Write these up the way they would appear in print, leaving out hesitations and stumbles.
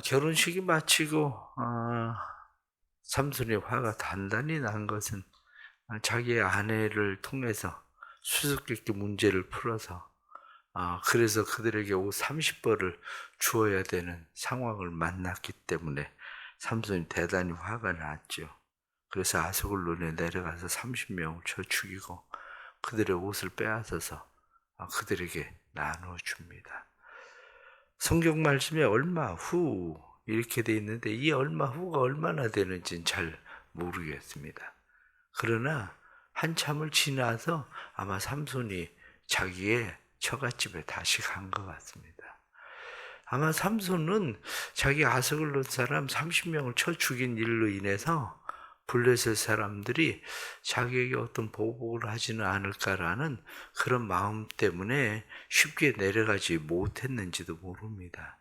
결혼식이 마치고 삼손의 화가 단단히 난 것은 자기의 아내를 통해서 수수께끼 문제를 풀어서 그래서 그들에게 옷 30벌을 주어야 되는 상황을 만났기 때문에 삼손이 대단히 화가 났죠. 그래서 아스글론에 내려가서 30명을 쳐 죽이고 그들의 옷을 빼앗아서 그들에게 나누어 줍니다. 성경 말씀에 얼마 후 이렇게 돼 있는데 이 얼마 후가 얼마나 되는지는 잘 모르겠습니다. 그러나 한참을 지나서 아마 삼손이 자기의 처갓집에 다시 간 것 같습니다. 아마 삼손은 자기 아스글론 사람 30명을 쳐 죽인 일로 인해서 블레셋 사람들이 자기에게 어떤 보복을 하지는 않을까라는 그런 마음 때문에 쉽게 내려가지 못했는지도 모릅니다.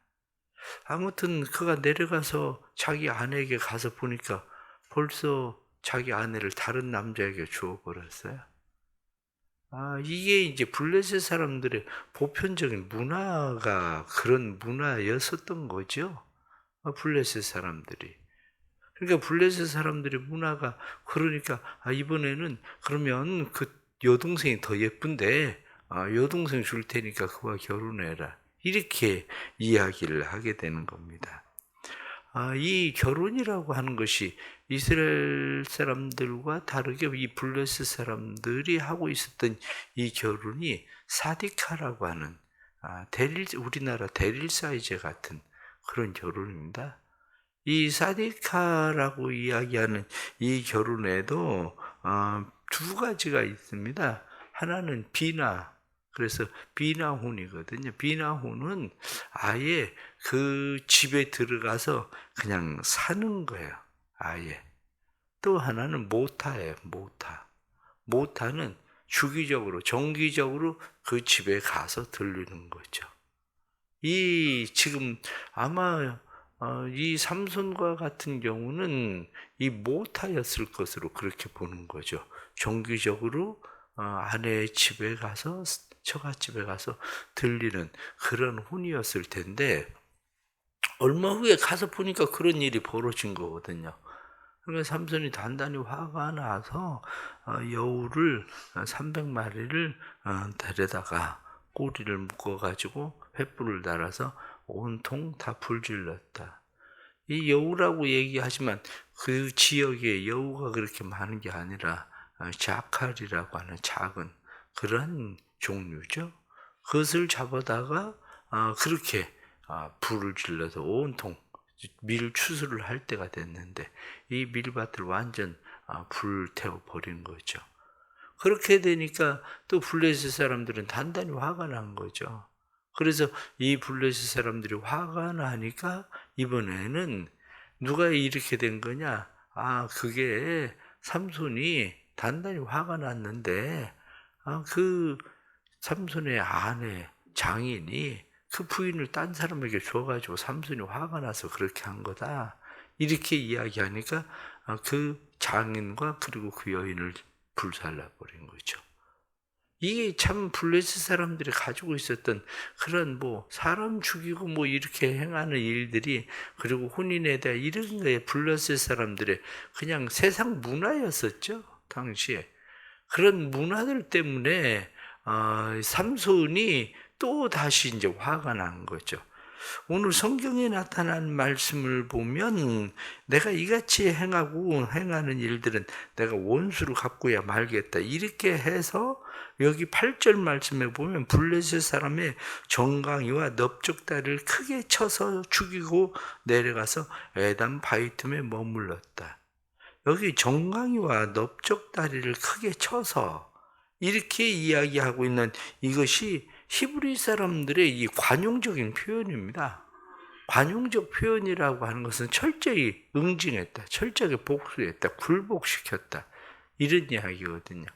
아무튼 그가 내려가서 자기 아내에게 가서 보니까 벌써 자기 아내를 다른 남자에게 주어버렸어요. 이게 이제 블레셋 사람들의 보편적인 문화가 그런 문화였었던 거죠. 블레셋 사람들이. 그러니까 블레셋 사람들의 문화가 그러니까 이번에는 그러면 그 여동생이 더 예쁜데 여동생 줄 테니까 그와 결혼해라. 이렇게 이야기를 하게 되는 겁니다. 이 결혼이라고 하는 것이 이스라엘 사람들과 다르게 이 블레셋 사람들이 하고 있었던 이 결혼이 사디카라고 하는 우리나라 대릴 사이제 같은 그런 결혼입니다. 이 사디카라고 이야기하는 이 결혼에도 두 가지가 있습니다. 하나는 비나, 그래서 비나혼이거든요. 비나혼은 아예 그 집에 들어가서 그냥 사는 거예요. 아예. 또 하나는 모타예요. 모타는 주기적으로, 정기적으로 그 집에 가서 들르는 거죠. 지금 아마 이 삼손과 같은 경우는 이 모타였을 것으로 그렇게 보는 거죠. 정기적으로 아내의 집에 가서 처갓집에 가서 들리는 그런 혼이었을 텐데 얼마 후에 가서 보니까 그런 일이 벌어진 거거든요. 그러니까 삼손이 단단히 화가 나서 여우를 300마리를 데려다가 꼬리를 묶어가지고 횃불을 달아서 온통 다 불질렀다. 이 여우라고 얘기하지만 그 지역에 여우가 그렇게 많은 게 아니라 자칼이라고 하는 작은 그런 종류죠. 그것을 잡아다가 그렇게 불을 질러서 온통 밀 추수를 할 때가 됐는데 이 밀밭을 완전 불태워 버린 거죠. 그렇게 되니까 또 블레셋 사람들은 단단히 화가 난 거죠. 그래서 이 블레셋 사람들이 화가 나니까 이번에는 누가 이렇게 된 거냐? 그게 삼손이 단단히 화가 났는데 그 삼손의 아내 장인이 그 부인을 딴 사람에게 줘가지고 삼손이 화가 나서 그렇게 한 거다. 이렇게 이야기하니까 그 장인과 그리고 그 여인을 불살라버린 거죠. 이게 참 블레셋 사람들이 가지고 있었던 그런 사람 죽이고 이렇게 행하는 일들이 그리고 혼인에 대한 이런 게 블레셋 사람들의 그냥 세상 문화였었죠. 당시에. 그런 문화들 때문에 삼손이 또 다시 이제 화가 난 거죠. 오늘 성경에 나타난 말씀을 보면 내가 이같이 행하는 일들은 내가 원수로 갚고야 말겠다. 이렇게 해서 여기 8절 말씀에 보면 블레셋 사람의 정강이와 넓적다리를 크게 쳐서 죽이고 내려가서 에담 바위틈에 머물렀다. 여기 정강이와 넓적다리를 크게 쳐서 이렇게 이야기하고 있는 이것이 히브리 사람들의 이 관용적인 표현입니다. 관용적 표현이라고 하는 것은 철저히 응징했다, 철저하게 복수했다, 굴복시켰다 이런 이야기거든요.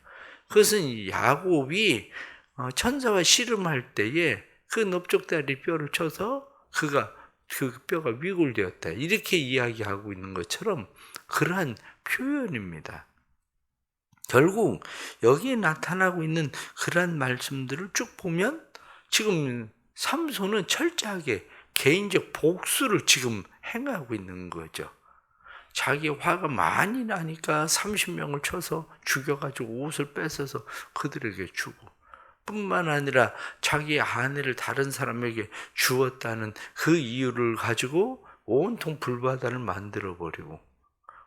그것은 야곱이 천사와 씨름할 때에 그 넓적다리 뼈를 쳐서 그 뼈가 위골되었다 이렇게 이야기하고 있는 것처럼 그러한 표현입니다. 결국 여기에 나타나고 있는 그러한 말씀들을 쭉 보면 지금 삼손은 철저하게 개인적 복수를 지금 행하고 있는 거죠. 자기 화가 많이 나니까 30명을 쳐서 죽여가지고 옷을 뺏어서 그들에게 주고, 뿐만 아니라 자기 아내를 다른 사람에게 주었다는 그 이유를 가지고 온통 불바다를 만들어버리고,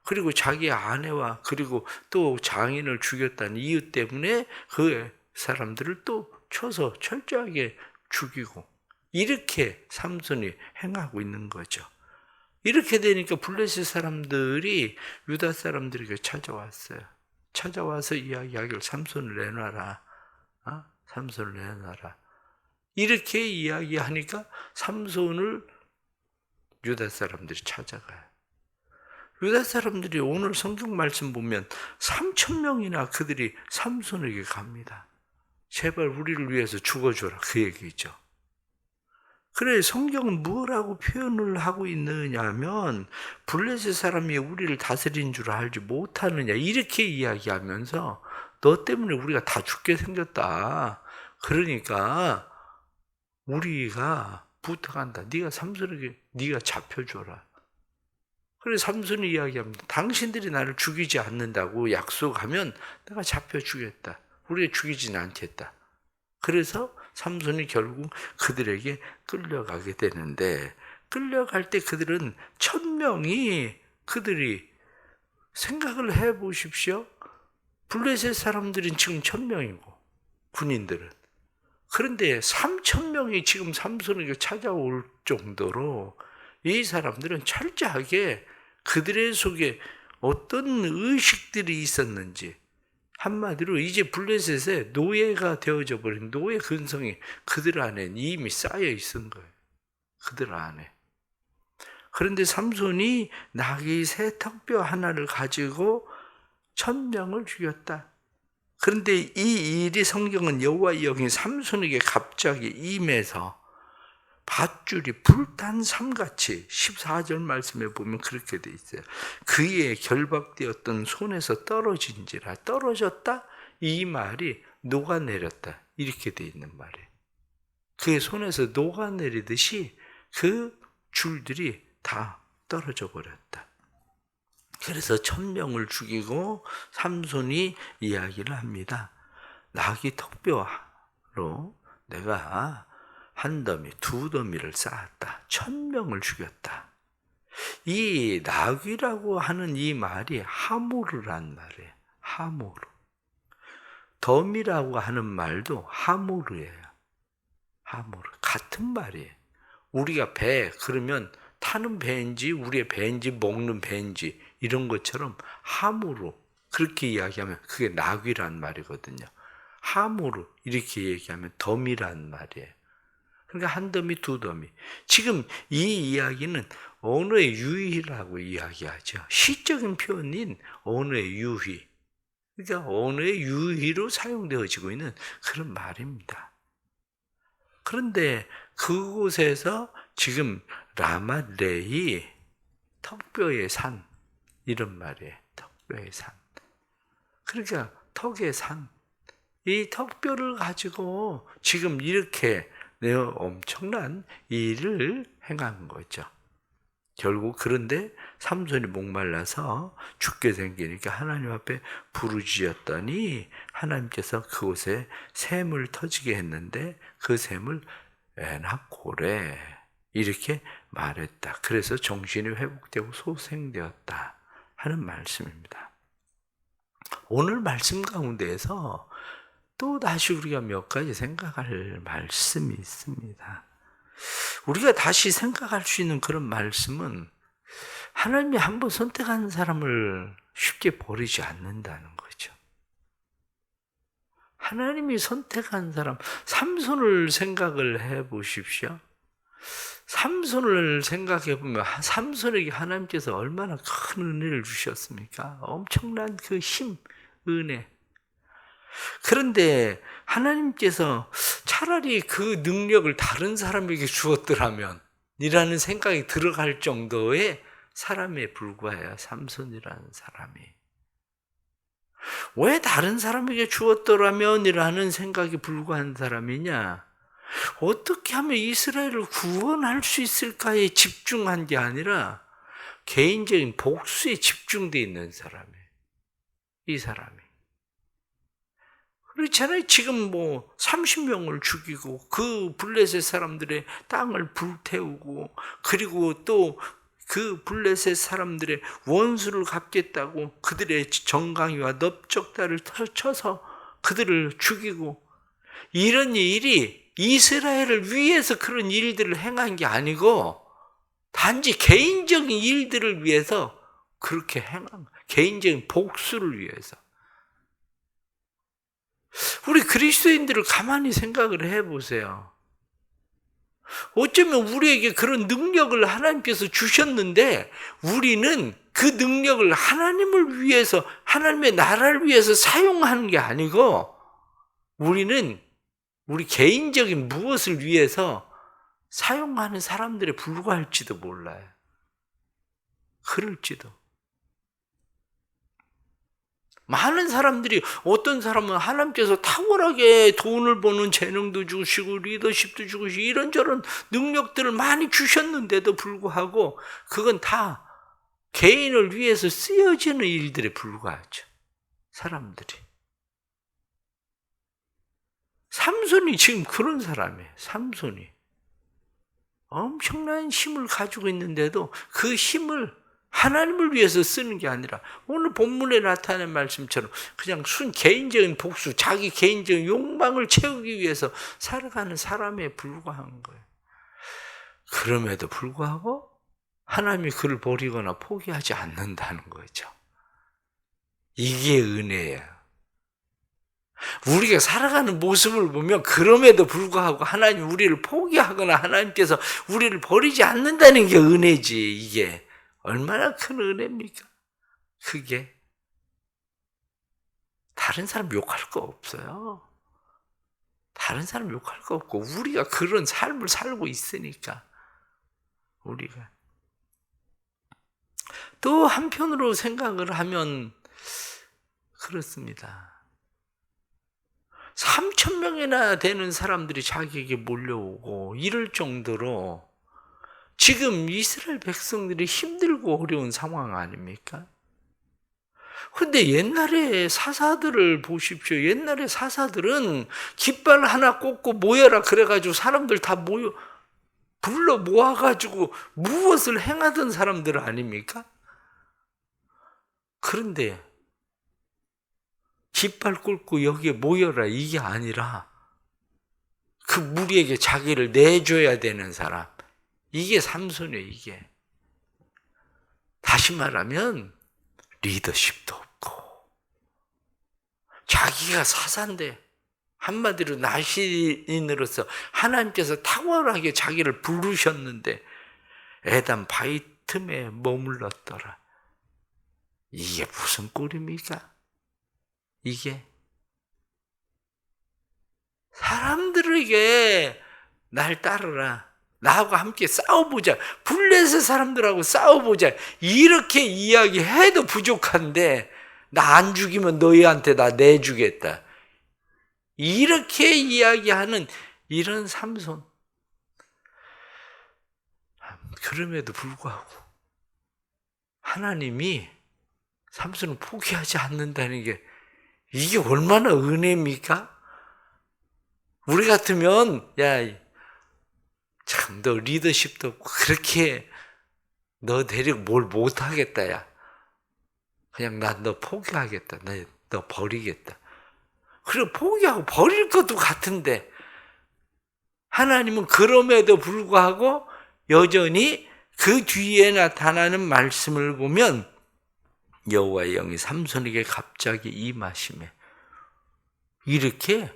그리고 자기 아내와 그리고 또 장인을 죽였다는 이유 때문에 그 사람들을 또 쳐서 철저하게 죽이고, 이렇게 삼손이 행하고 있는 거죠. 이렇게 되니까 블레셋 사람들이 유다 사람들에게 찾아왔어요. 찾아와서 이야기하기를 삼손을 내놔라. 삼손을 내놔라. 이렇게 이야기하니까 삼손을 유다 사람들이 찾아가요. 유다 사람들이 오늘 성경 말씀 보면 3,000명이나 그들이 삼손에게 갑니다. 제발 우리를 위해서 죽어줘라, 그 얘기죠. 그래, 성경은 뭐라고 표현을 하고 있느냐 하면 블레셋 사람이 우리를 다스린 줄 알지 못하느냐, 이렇게 이야기하면서 너 때문에 우리가 다 죽게 생겼다. 그러니까 우리가 부탁한다. 네가 삼손에게 네가 잡혀줘라. 그래서 삼손이 이야기합니다. 당신들이 나를 죽이지 않는다고 약속하면 내가 잡혀주겠다. 우리가 죽이지는 않겠다. 그래서 삼손이 결국 그들에게 끌려가게 되는데, 끌려갈 때 그들은 1,000명이, 그들이 생각을 해보십시오. 블레셋 사람들은 지금 1,000명이고 군인들은, 그런데 3,000명이 지금 삼손에게 찾아올 정도로 이 사람들은 철저하게 그들의 속에 어떤 의식들이 있었는지, 한마디로 이제 블레셋의 노예가 되어져 버린 노예 근성이 그들 안에 이미 쌓여 있은 거예요. 그들 안에. 그런데 삼손이 나귀 새 턱뼈 하나를 가지고 1,000명을 죽였다. 그런데 이 일이 성경은 여호와의 영이 삼손에게 갑자기 임해서 밧줄이 불탄 삼같이, 14절 말씀에 보면 그렇게 돼 있어요. 그의 결박되었던 손에서 떨어진지라. 떨어졌다, 이 말이 녹아내렸다, 이렇게 돼 있는 말이에요. 그의 손에서 녹아내리듯이 그 줄들이 다 떨어져 버렸다. 그래서 1,000명을 죽이고 삼손이 이야기를 합니다. 나귀 턱뼈로 내가 한 더미, 두 더미를 쌓았다. 1,000명을 죽였다. 이 나귀라고 하는 이 말이 하모르란 말이에요. 하모르. 더미라고 하는 말도 하모르예요. 하모르. 같은 말이에요. 우리가 배, 그러면 타는 배인지 우리의 배인지 먹는 배인지 이런 것처럼 하모르, 그렇게 이야기하면 그게 나귀란 말이거든요. 하모르 이렇게 얘기하면 더미란 말이에요. 그러니까 한 더미, 두 더미. 지금 이 이야기는 언어의 유희라고 이야기하죠. 시적인 표현인 언어의 유희. 그러니까 언어의 유희로 사용되어지고 있는 그런 말입니다. 그런데 그곳에서 지금 라말레이, 턱뼈의 산, 이런 말이에요. 턱뼈의 산. 그러니까 턱의 산. 이 턱뼈를 가지고 지금 이렇게 엄청난 일을 행한 거죠. 결국 그런데 삼손이 목말라서 죽게 생기니까 하나님 앞에 부르짖었더니 하나님께서 그곳에 샘을 터지게 했는데 그 샘을 에나코레 이렇게 말했다. 그래서 정신이 회복되고 소생되었다 하는 말씀입니다. 오늘 말씀 가운데에서 또 다시 우리가 몇 가지 생각할 말씀이 있습니다. 우리가 다시 생각할 수 있는 그런 말씀은 하나님이 한번 선택한 사람을 쉽게 버리지 않는다는 거죠. 하나님이 선택한 사람, 삼손을 생각을 해 보십시오. 삼손을 생각해 보면 삼손에게 하나님께서 얼마나 큰 은혜를 주셨습니까? 엄청난 그 힘, 은혜. 그런데 하나님께서 차라리 그 능력을 다른 사람에게 주었더라면 이라는 생각이 들어갈 정도의 사람에 불과해요. 삼손이라는 사람이. 왜 다른 사람에게 주었더라면 이라는 생각이 불과한 사람이냐? 어떻게 하면 이스라엘을 구원할 수 있을까에 집중한 게 아니라 개인적인 복수에 집중되어 있는 사람이에요. 이 사람이. 그렇잖아요. 지금 30명을 죽이고 그 블레셋 사람들의 땅을 불태우고 그리고 또 그 블레셋 사람들의 원수를 갚겠다고 그들의 정강이와 넓적다를 쳐서 그들을 죽이고 이런 일이 이스라엘을 위해서 그런 일들을 행한 게 아니고 단지 개인적인 일들을 위해서 그렇게 행한 거예요. 개인적인 복수를 위해서. 우리 그리스도인들을 가만히 생각을 해보세요. 어쩌면 우리에게 그런 능력을 하나님께서 주셨는데 우리는 그 능력을 하나님을 위해서, 하나님의 나라를 위해서 사용하는 게 아니고 우리는 우리 개인적인 무엇을 위해서 사용하는 사람들에 불과할지도 몰라요. 그럴지도. 많은 사람들이 어떤 사람은 하나님께서 탁월하게 돈을 버는 재능도 주시고 리더십도 주시고 이런저런 능력들을 많이 주셨는데도 불구하고 그건 다 개인을 위해서 쓰여지는 일들에 불과하죠. 사람들이. 삼손이 지금 그런 사람이에요. 삼손이. 엄청난 힘을 가지고 있는데도 그 힘을 하나님을 위해서 쓰는 게 아니라 오늘 본문에 나타낸 말씀처럼 그냥 개인적인 복수, 자기 개인적인 욕망을 채우기 위해서 살아가는 사람에 불과한 거예요. 그럼에도 불구하고 하나님이 그를 버리거나 포기하지 않는다는 거죠. 이게 은혜예요. 우리가 살아가는 모습을 보면 그럼에도 불구하고 하나님 우리를 포기하거나 하나님께서 우리를 버리지 않는다는 게 은혜지. 이게 얼마나 큰 은혜입니까? 그게 다른 사람 욕할 거 없어요. 다른 사람 욕할 거 없고 우리가 그런 삶을 살고 있으니까 우리가 또 한편으로 생각을 하면 그렇습니다. 3,000명이나 되는 사람들이 자기에게 몰려오고 이럴 정도로 지금 이스라엘 백성들이 힘들고 어려운 상황 아닙니까? 근데 옛날에 사사들을 보십시오. 옛날에 사사들은 깃발 하나 꽂고 모여라 그래가지고 사람들 다 불러 모아가지고 무엇을 행하던 사람들 아닙니까? 그런데 깃발 꽂고 여기에 모여라 이게 아니라 그 무리에게 자기를 내줘야 되는 사람. 이게 삼손이에요. 이게. 다시 말하면 리더십도 없고 자기가 사사인데 한마디로 나시인으로서 하나님께서 탁월하게 자기를 부르셨는데 에단 바위 틈에 머물렀더라. 이게 무슨 꼴입니까? 이게 사람들에게 날 따르라. 나하고 함께 싸워보자. 블레셋 사람들하고 싸워보자. 이렇게 이야기해도 부족한데 나 안 죽이면 너희한테 나 내주겠다. 이렇게 이야기하는 이런 삼손. 그럼에도 불구하고 하나님이 삼손을 포기하지 않는다는 게 이게 얼마나 은혜입니까? 우리 같으면 참 너 리더십도 없고 그렇게 너 데리고 뭘 못하겠다. 야 그냥 난 너 포기하겠다. 너 버리겠다. 그리고 포기하고 버릴 것도 같은데 하나님은 그럼에도 불구하고 여전히 그 뒤에 나타나는 말씀을 보면 여호와의 영이 삼손에게 갑자기 임하시매 이렇게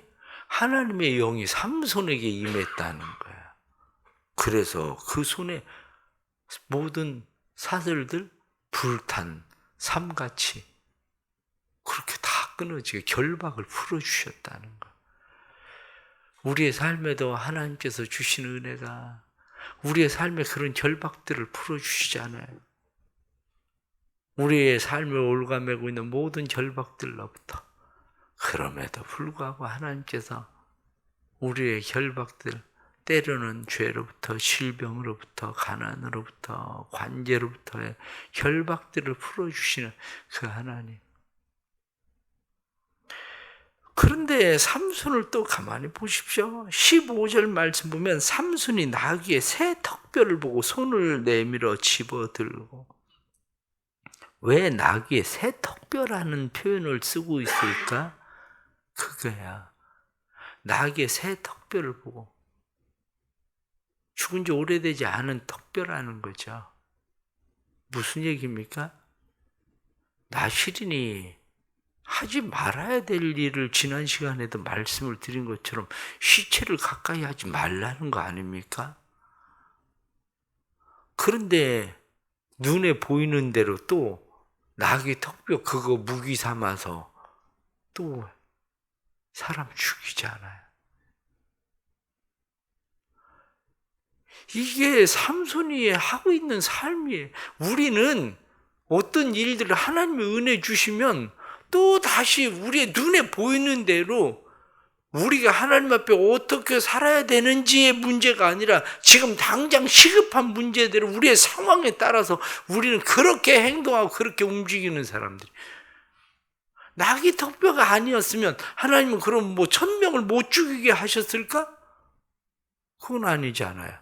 하나님의 영이 삼손에게 임했다는 거야. 그래서 그 손에 모든 사슬들 불탄 삼같이 그렇게 다 끊어지게 결박을 풀어주셨다는 거. 우리의 삶에도 하나님께서 주신 은혜가 우리의 삶에 그런 결박들을 풀어주시잖아요. 우리의 삶을 올가매고 있는 모든 결박들로부터 그럼에도 불구하고 하나님께서 우리의 결박들, 때로는 죄로부터, 질병으로부터, 가난으로부터, 관계로부터의 결박들을 풀어주시는 그 하나님. 그런데 삼손을 또 가만히 보십시오. 15절 말씀 보면 삼손이 나귀의 새 턱뼈를 보고 손을 내밀어 집어들고, 왜 나귀의 새 턱뼈라는 표현을 쓰고 있을까? 그거야. 나귀의 새 턱뼈를 보고, 죽은 지 오래되지 않은 턱뼈라는 거죠. 무슨 얘기입니까? 나시린이 하지 말아야 될 일을 지난 시간에도 말씀을 드린 것처럼 시체를 가까이 하지 말라는 거 아닙니까? 그런데 눈에 보이는 대로 또 나귀 턱뼈 그거 무기 삼아서 또 사람 죽이잖아요. 이게 삼손이 하고 있는 삶이에요. 우리는 어떤 일들을 하나님의 은혜 주시면 또 다시 우리의 눈에 보이는 대로 우리가 하나님 앞에 어떻게 살아야 되는지의 문제가 아니라 지금 당장 시급한 문제대로 우리의 상황에 따라서 우리는 그렇게 행동하고 그렇게 움직이는 사람들이. 나귀 턱뼈가 아니었으면 하나님은 그럼 1000명을 못 죽이게 하셨을까? 그건 아니잖아요.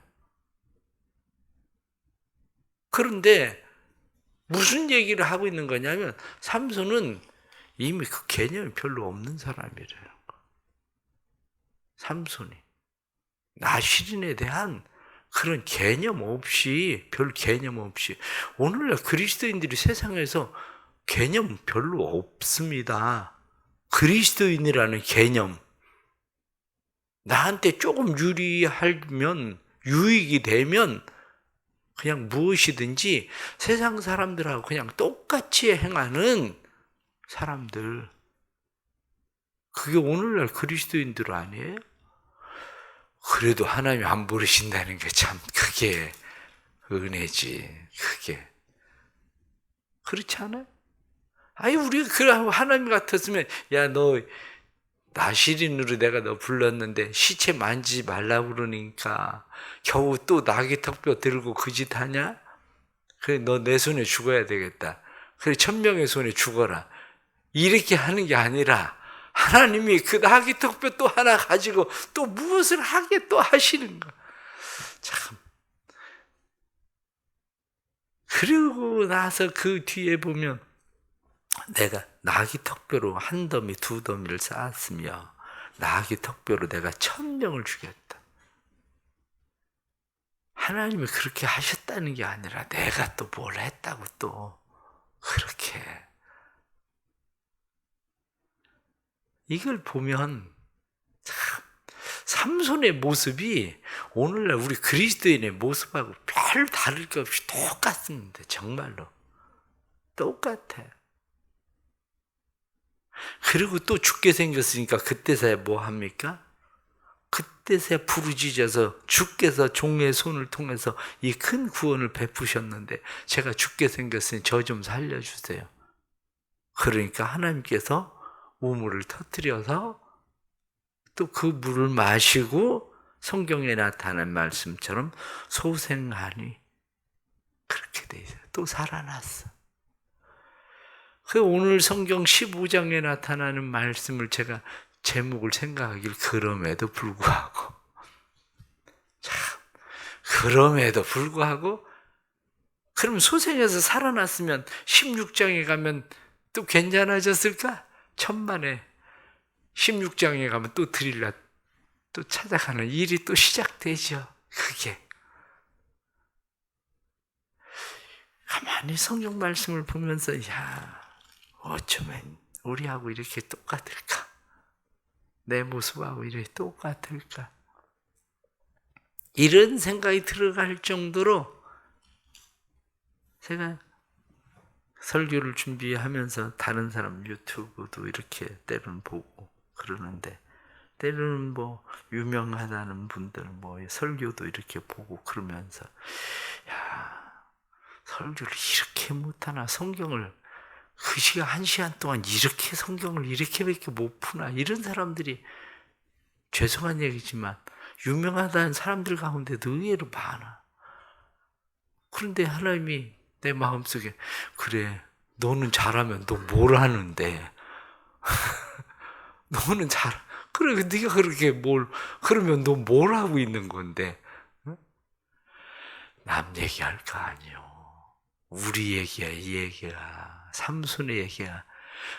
그런데 무슨 얘기를 하고 있는 거냐면 삼손은 이미 그 개념이 별로 없는 사람이래요. 삼손이 나시린에 대한 그런 개념 없이, 별 개념 없이, 오늘날 그리스도인들이 세상에서 개념 별로 없습니다. 그리스도인이라는 개념, 나한테 조금 유리하면, 유익이 되면 그냥 무엇이든지 세상 사람들하고 그냥 똑같이 행하는 사람들, 그게 오늘날 그리스도인들 아니에요? 그래도 하나님이 안 부르신다는 게 참 그게 은혜지. 그게 그렇지 않아요? 아니 우리가 그 하나님 같았으면 야 너 나시린으로 내가 너 불렀는데 시체 만지지 말라고 그러니까 겨우 또 나귀 턱뼈 들고 그 짓 하냐? 그래 너 내 손에 죽어야 되겠다. 그래 1000명의 손에 죽어라. 이렇게 하는 게 아니라 하나님이 그 나귀 턱뼈 또 하나 가지고 또 무엇을 하게 또 하시는 거야. 참. 그리고 나서 그 뒤에 보면 내가 나귀 턱뼈로 한 더미 두 더미를 쌓았으며 나귀 턱뼈로 내가 1000명을 죽였다. 하나님이 그렇게 하셨다는 게 아니라 내가 또 뭘 했다고 또 그렇게. 이걸 보면 참 삼손의 모습이 오늘날 우리 그리스도인의 모습하고 별 다를 게 없이 똑같습니다. 정말로 똑같아. 그리고 또 죽게 생겼으니까 그때서야 뭐 합니까? 그때서야 부르짖어서 주께서 종의 손을 통해서 이 큰 구원을 베푸셨는데 제가 죽게 생겼으니 저 좀 살려주세요. 그러니까 하나님께서 우물을 터뜨려서 또 그 물을 마시고 성경에 나타난 말씀처럼 소생하니 그렇게 돼 있어요. 또 살아났어. 그 오늘 성경 15장에 나타나는 말씀을 제가 제목을 생각하길 그럼에도 불구하고 참 그럼에도 불구하고 그럼 소생해서 살아났으면 16장에 가면 또 괜찮아졌을까? 천만에 16장에 가면 또 드릴라 또 찾아가는 일이 또 시작되죠. 그게 가만히 성경 말씀을 보면서 야 어쩌면 우리하고 이렇게 똑같을까? 내 모습하고 이렇게 똑같을까? 이런 생각이 들어갈 정도로 제가 설교를 준비하면서 다른 사람 유튜브도 이렇게 때로는 보고 그러는데 때로는 뭐 유명하다는 분들 뭐 설교도 이렇게 보고 그러면서 야 설교를 이렇게 못하나 성경을 그 시간 1시간 동안 이렇게 성경을 이렇게밖에 못 푸나 이런 사람들이 죄송한 얘기지만 유명하다는 사람들 가운데도 의외로 많아. 그런데 하나님이 내 마음속에 그래 너는 잘하면 너 뭘 하는데 너는 그래 네가 그렇게 그러면 너 뭘 하고 있는 건데 응? 남 얘기할 거 아니요. 우리 얘기야 이 얘기야 삼손의 얘기야.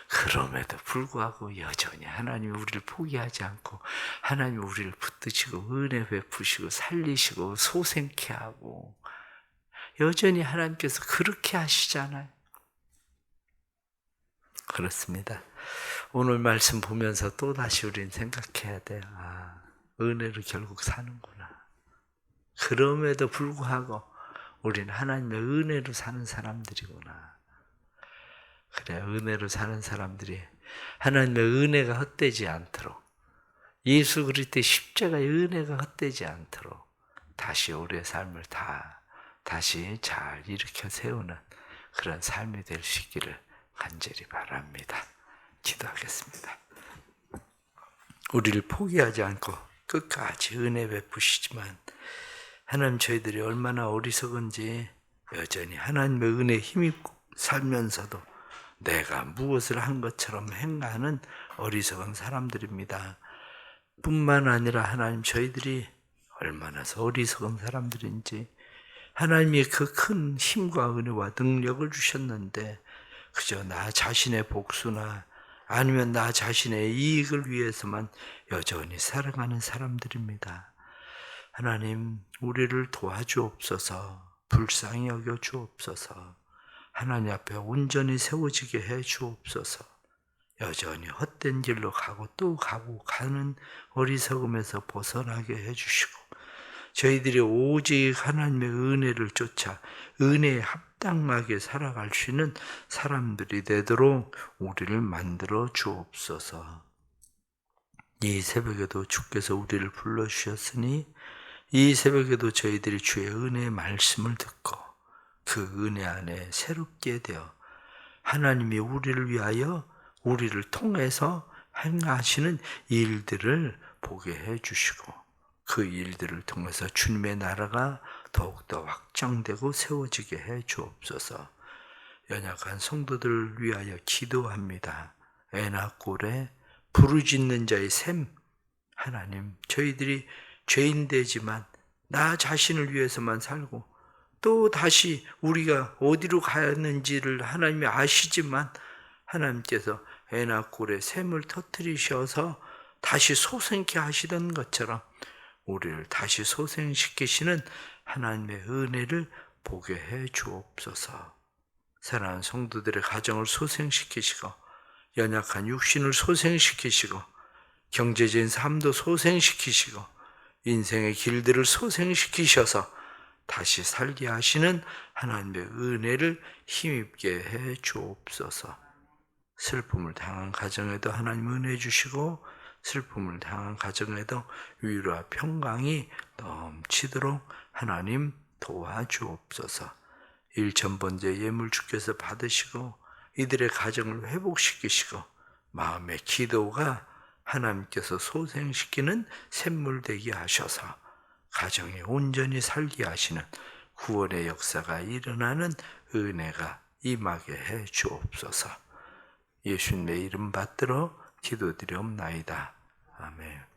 그럼에도 불구하고 여전히 하나님이 우리를 포기하지 않고 하나님이 우리를 붙드시고 은혜 베푸시고 살리시고 소생케 하고 여전히 하나님께서 그렇게 하시잖아요. 그렇습니다. 오늘 말씀 보면서 또다시 우리는 생각해야 돼요. 은혜로 결국 사는구나. 그럼에도 불구하고 우리는 하나님의 은혜로 사는 사람들이구나. 그래, 은혜로 사는 사람들이 하나님의 은혜가 헛되지 않도록 예수 그리스도의 십자가의 은혜가 헛되지 않도록 다시 우리의 삶을 다시 잘 일으켜 세우는 그런 삶이 될 수 있기를 간절히 바랍니다. 기도하겠습니다. 우리를 포기하지 않고 끝까지 은혜 베푸시지만 하나님 저희들이 얼마나 어리석은지 여전히 하나님의 은혜에 힘입고 살면서도 내가 무엇을 한 것처럼 행하는 어리석은 사람들입니다. 뿐만 아니라 하나님 저희들이 얼마나 어리석은 사람들인지 하나님이 그 큰 힘과 은혜와 능력을 주셨는데 그저 나 자신의 복수나 아니면 나 자신의 이익을 위해서만 여전히 살아가는 사람들입니다. 하나님 우리를 도와주옵소서. 불쌍히 여겨 주옵소서. 하나님 앞에 온전히 세워지게 해 주옵소서. 여전히 헛된 길로 가고 또 가는 어리석음에서 벗어나게 해 주시고 저희들이 오직 하나님의 은혜를 쫓아 은혜에 합당하게 살아갈 수 있는 사람들이 되도록 우리를 만들어 주옵소서. 이 새벽에도 주께서 우리를 불러주셨으니 이 새벽에도 저희들이 주의 은혜의 말씀을 듣고 그 은혜 안에 새롭게 되어 하나님이 우리를 위하여 우리를 통해서 행하시는 일들을 보게 해주시고 그 일들을 통해서 주님의 나라가 더욱더 확장되고 세워지게 해 주옵소서. 연약한 성도들을 위하여 기도합니다. 애나꼴에 부르짖는 자의 샘 하나님 저희들이 죄인 되지만 나 자신을 위해서만 살고 또 다시 우리가 어디로 가였는지를 하나님이 아시지만 하나님께서 애나꼴에 샘을 터뜨리셔서 다시 소생케 하시던 것처럼 우리를 다시 소생시키시는 하나님의 은혜를 보게 해 주옵소서. 사랑하는 성도들의 가정을 소생시키시고 연약한 육신을 소생시키시고 경제적인 삶도 소생시키시고 인생의 길들을 소생시키셔서 다시 살게 하시는 하나님의 은혜를 힘입게 해 주옵소서. 슬픔을 당한 가정에도 하나님 은혜 주시고 슬픔을 당한 가정에도 위로와 평강이 넘치도록 하나님 도와주옵소서. 일천번째 예물 주께서 받으시고 이들의 가정을 회복시키시고 마음의 기도가 하나님께서 소생시키는 샘물 되게 하셔서 가정이 온전히 살게 하시는 구원의 역사가 일어나는 은혜가 임하게 해 주옵소서. 예수님의 이름 받들어 기도드리옵나이다. 아멘.